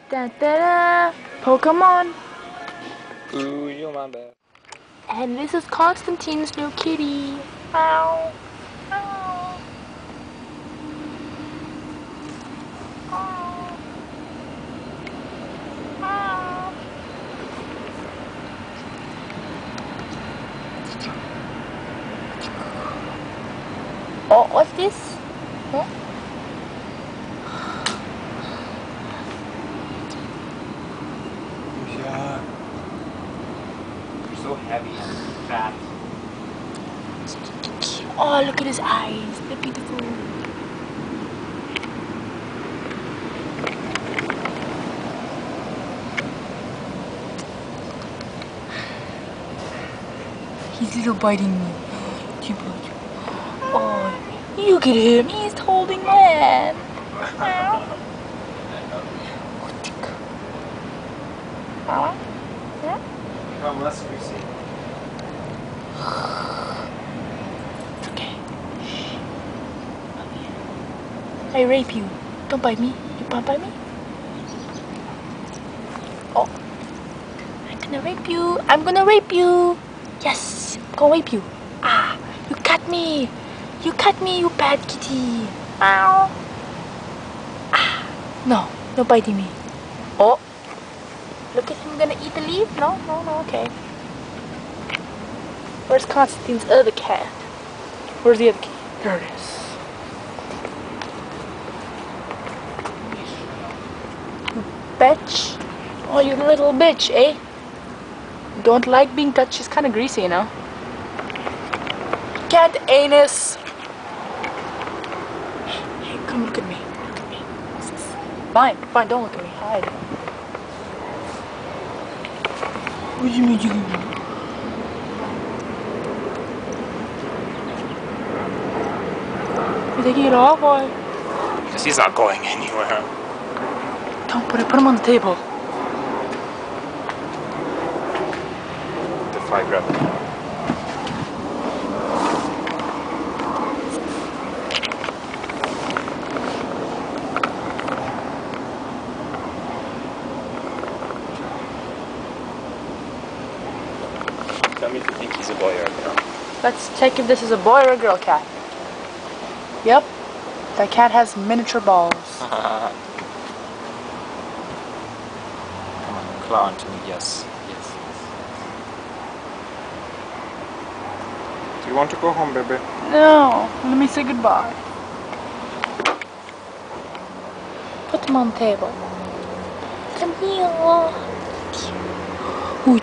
Da da da! Pokemon! Ooh, you're my bad. And this is Constantine's new kitty. Ow! Ow! Ow! Ow! Oh, what's this? Huh? Yeah. You're so heavy and fat. Oh, look at his eyes. They're beautiful. He's little biting me. Oh, look at him. He's holding my hand. Come, let's see. It's okay. I rape you. Don't bite me. You want to bite me? Oh. I'm gonna rape you. I'm gonna rape you. Yes. I'm gonna rape you. Ah. You cut me. You cut me, you bad kitty. Ow. Ah. No. No biting me. Oh. Look at him gonna eat the leaf. No. No. No. Okay. Where's Constantine's other cat? Where's the other cat? There it is. You bitch. Oh, you little bitch, eh? Don't like being touched. She's kind of greasy, you know. Cat anus. Hey, come look at me. Look at me. Fine, fine. Don't look at me. Hide. What do you mean you can do? You taking it off, boy? Because he's not going anywhere. Don't put it. Put him on the table. Defy gravity. Tell me if you think he's a boy or a girl. Let's check if this is a boy or a girl cat. Yep. That cat has miniature balls. Come on, claw onto me. Yes. Yes. Do you want to go home, baby? No. Let me say goodbye. Put him on the table. Come here. Ooh,